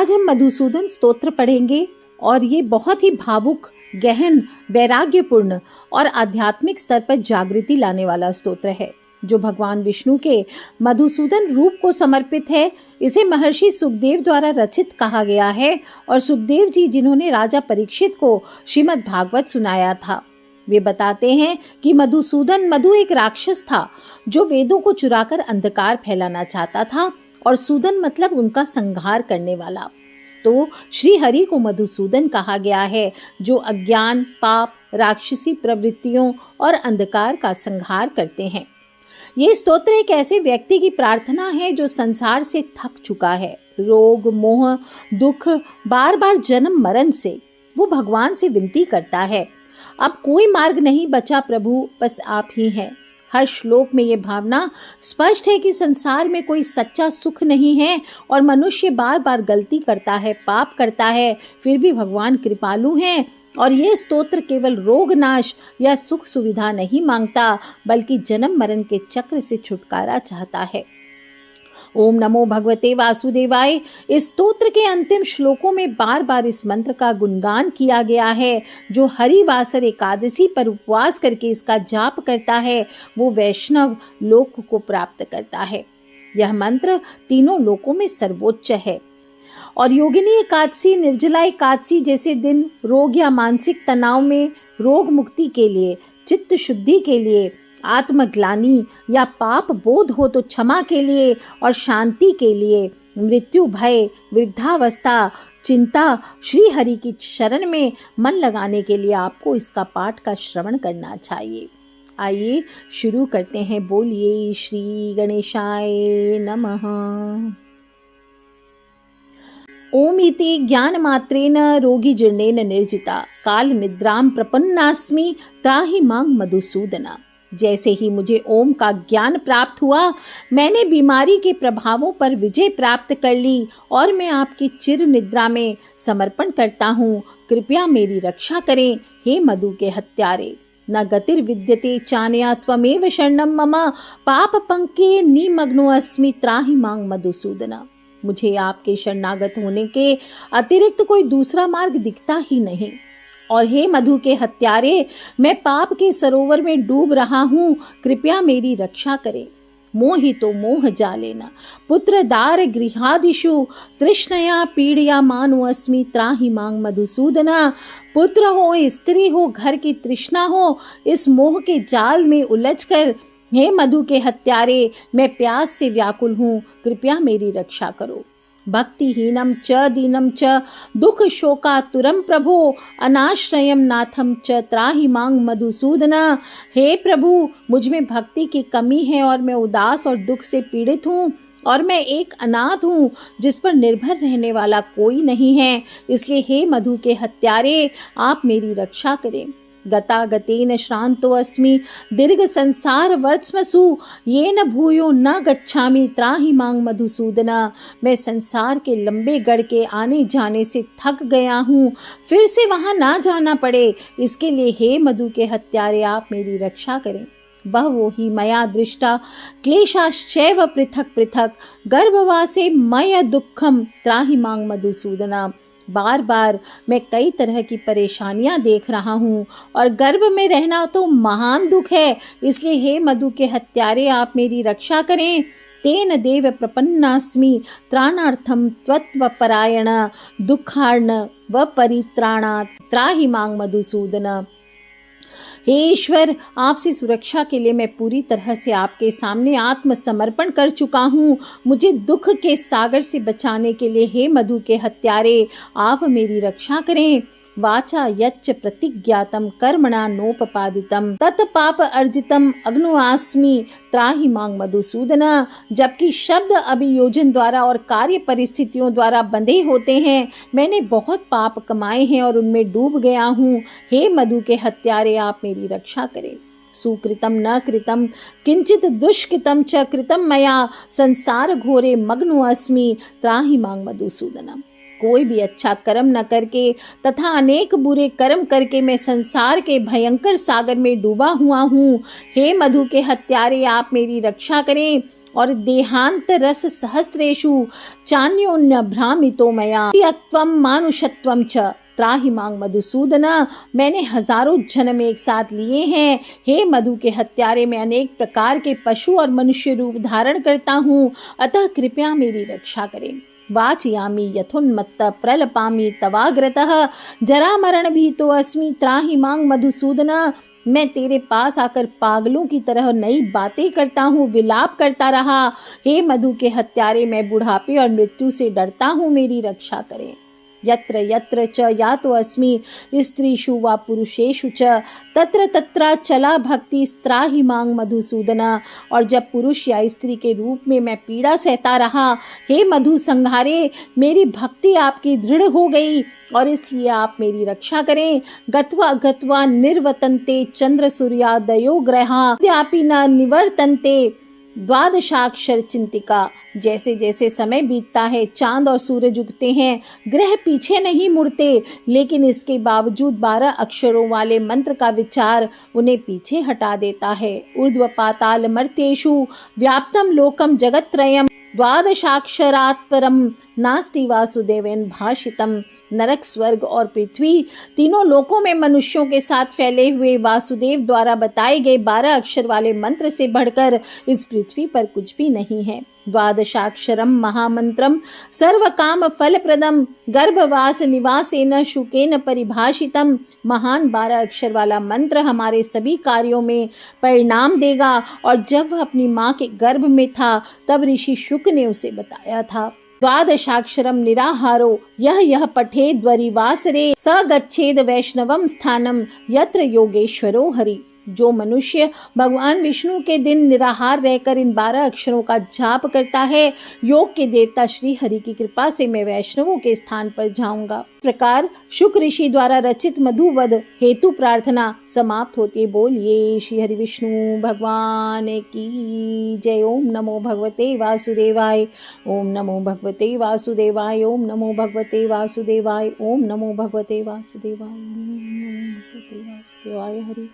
आज हम मधुसूदन स्तोत्र पढ़ेंगे और ये बहुत ही भावुक, गहन, वैराग्यपूर्ण और आध्यात्मिक स्तर पर जागृति लाने वाला स्तोत्र है जो भगवान विष्णु के मधुसूदन रूप को समर्पित है। इसे महर्षि सुखदेव द्वारा रचित कहा गया है और सुखदेव जी जिन्होंने राजा परीक्षित को श्रीमद् भागवत सुनाया था, वे बताते हैं कि मधु एक राक्षस था जो वेदों को चुराकर अंधकार फैलाना चाहता था और सूदन मतलब उनका संहार करने वाला। तो श्री हरि को मधुसूदन कहा गया है जो अज्ञान, पाप, राक्षसी प्रवृत्तियों और अंधकार का संहार करते हैं। ये स्तोत्र एक ऐसे व्यक्ति की प्रार्थना है जो संसार से थक चुका है, रोग, मोह, दुख, बार बार जन्म मरण से। वो भगवान से विनती करता है, अब कोई मार्ग नहीं बचा प्रभु, बस आप ही हैं। हर श्लोक में ये भावना स्पष्ट है कि संसार में कोई सच्चा सुख नहीं है और मनुष्य बार बार गलती करता है, पाप करता है, फिर भी भगवान कृपालु हैं। और ये स्तोत्र केवल रोग नाश या सुख सुविधा नहीं मांगता, बल्कि जन्म मरण के चक्र से छुटकारा चाहता है। ओम नमो भगवते वासुदेवाय। इस स्तोत्र के अंतिम श्लोकों में बार बार इस मंत्र का गुणगान किया गया है। जो हरिवासर एकादशी पर उपवास करके इसका जाप करता है वो वैष्णव लोक को प्राप्त करता है। यह मंत्र तीनों लोकों में सर्वोच्च है और योगिनी एकादशी, निर्जला एकादशी जैसे दिन रोग या मानसिक तनाव में रोग मुक्ति के लिए, चित्त शुद्धि के लिए, आत्मग्लानि या पाप बोध हो तो क्षमा के लिए और शांति के लिए, मृत्यु भय, वृद्धावस्था, चिंता, श्री हरि की शरण में मन लगाने के लिए आपको इसका पाठ का श्रवण करना चाहिए। आइए शुरू करते हैं। बोलिए श्री गणेशाय नमः। ओम इति ज्ञानमात्रेन रोगी जीर्णेन निर्जिता काल निद्राम प्रपन्नास्मि त्राहि मां मधुसूदना। जैसे ही मुझे ओम का ज्ञान प्राप्त हुआ, मैंने बीमारी के प्रभावों पर विजय प्राप्त कर ली और मैं आपकी चिर निद्रा में समर्पण करता हूँ। कृपया मेरी रक्षा करें हे मधु के हत्यारे। न गतिर्विद्यते चानया त्वमेव शरणं मम पाप पंके निमग्नो अस्मि त्राहि मां मधुसूदना। मुझे आपके शरणागत होने के अतिरिक्त कोई दूसरा मार्ग दिखता ही नहीं। और हे मधु के हत्यारे, मैं पाप के सरोवर में डूब रहा हूँ, कृपया मेरी रक्षा करें। मोहितो मोह जालेना पुत्र दार गृहादिषु तृष्णया पीड़या मानु अस्मि त्राहि मां मधुसूदना। पुत्र हो, स्त्री हो, घर की तृष्णा हो, इस मोह के जाल में उलझकर हे मधु के हत्यारे, मैं प्यास से व्याकुल हूँ, कृपया मेरी रक्षा करो। भक्तिहीनम च दीनम च दुख शोकातुरम प्रभो अनाश्रयम नाथम च त्राहि मां मधुसूदना। हे प्रभु, मुझ में भक्ति की कमी है और मैं उदास और दुख से पीड़ित हूँ और मैं एक अनाथ हूँ जिस पर निर्भर रहने वाला कोई नहीं है। इसलिए हे मधु के हत्यारे, आप मेरी रक्षा करें। गतागतेन श्रांतो अस्मि दीर्घ संसार वर्त्स्मसु येन भूयो न गच्छामि त्राहि मां मधुसूदना। मैं संसार के लंबे गढ़ के आने जाने से थक गया हूँ, फिर से वहाँ ना जाना पड़े, इसके लिए हे मधु के हत्यारे आप मेरी रक्षा करें। बहवो ही मया दृष्टा क्लेशाश्चैव पृथक पृथक गर्भवासे मय दुःखम त्राहि मां मधुसूदना। बार बार मैं कई तरह की परेशानियां देख रहा हूँ और गर्भ में रहना तो महान दुख है। इसलिए हे मधु के हत्यारे आप मेरी रक्षा करें। तेन देव प्रपन्नास्मि त्राणार्थम त्वत्परायण दुःखार्ण व परित्राणात् त्राहि मां मधुसूदन। हे ईश्वर, आपसे सुरक्षा के लिए मैं पूरी तरह से आपके सामने आत्मसमर्पण कर चुका हूँ। मुझे दुख के सागर से बचाने के लिए हे मधु के हत्यारे आप मेरी रक्षा करें। वाचा यच्च प्रतिज्ञातम कर्मणा नोपपादितम तत् पाप अर्जितम अग्नुआस्मि त्राहि मां मधुसूदना। जबकि शब्द अभियोजन द्वारा और कार्य परिस्थितियों द्वारा बंधे होते हैं, मैंने बहुत पाप कमाए हैं और उनमें डूब गया हूँ। हे मधु के हत्यारे आप मेरी रक्षा करें। सुकृतम न कृतम किंचित दुष्कृतम च कृतम मया संसार घोरे मग्नो अस्मि त्राहि मां मधुसूदना। कोई भी अच्छा कर्म न करके तथा अनेक बुरे कर्म करके मैं संसार के भयंकर सागर में डूबा हुआ हूँ। हे मधु के हत्यारे आप मेरी रक्षा करें। और देहांत रस सहस्रेषु चान्योन्य भ्रामितो मया त्यक्त्वम मानुषत्वम च त्राहि मांग मधुसूदन। मैंने हजारों जन्म एक साथ लिए हैं। हे मधु के हत्यारे, मैं अनेक प्रकार के पशु और मनुष्य रूप धारण करता हूँ, अतः कृपया मेरी रक्षा करें। वाचयामि यथोन्मत्त प्रलपामि तवाग्रतः जरा मरण भीतो अस्मि त्राहि मांग मधुसूदन। मैं तेरे पास आकर पागलों की तरह नई बातें करता हूँ, विलाप करता रहा। हे मधु के हत्यारे, मैं बुढ़ापे और मृत्यु से डरता हूँ, मेरी रक्षा करें। यत्र यत्र च या तो अस्मि स्त्रीषु वा पुरुषेषु च तत्र तत्र चला भक्ति त्राहि मांग मधुसूदन। और जब पुरुष या स्त्री के रूप में मैं पीड़ा सहता रहा, हे मधु संहारे, मेरी भक्ति आपकी दृढ़ हो गई और इसलिए आप मेरी रक्षा करें। गत्वा गत्वा निर्वतन्ते चंद्र सूर्यादयो ग्रहा अद्यापि न निवर्तन्ते द्वादशाक्षर चिंतिका। जैसे जैसे समय बीतता है, चांद और सूरज उगते हैं, ग्रह पीछे नहीं मुड़ते, लेकिन इसके बावजूद 12 अक्षरों वाले मंत्र का विचार उन्हें पीछे हटा देता है। ऊर्ध्व पाताल मर्त्येषु व्याप्तम लोकम जगत्त्रयम् द्वादशाक्षरात् परम नास्ति वासुदेवेन भाषितम। नरक, स्वर्ग और पृथ्वी तीनों लोकों में मनुष्यों के साथ फैले हुए वासुदेव द्वारा बताए गए 12 अक्षर वाले मंत्र से बढ़कर इस पृथ्वी पर कुछ भी नहीं है। द्वादशाक्षरम महामंत्रम सर्वकाम फलप्रदम गर्भवास निवासेन शुकेन परिभाषितम। महान 12 अक्षर वाला मंत्र हमारे सभी कार्यों में परिणाम देगा। और जब वह अपनी माँ के गर्भ में था तब ऋषि शुक ने उसे बताया था। द्वादशाक्षरम निराहारो यह पठेद्वरिवासरे स गच्छेद वैष्णवम स्थानम यत्र योगेश्वरो हरि। जो मनुष्य भगवान विष्णु के दिन निराहार रहकर इन 12 अक्षरों का जाप करता है, योग के देवता श्री हरि की कृपा से मैं वैष्णवों के स्थान पर जाऊंगा। इस प्रकार शुक ऋषि द्वारा रचित मधुवध हेतु प्रार्थना समाप्त होती। बोलिए श्री हरि विष्णु भगवान की जय। ओम नमो भगवते वासुदेवाय। ओम नमो भगवते वासुदेवाय। ओम नमो भगवते वासुदेवाय। ओम नमो भगवते वासुदेवाय। ओम नमो भगवते वासुदेवाय। हरि।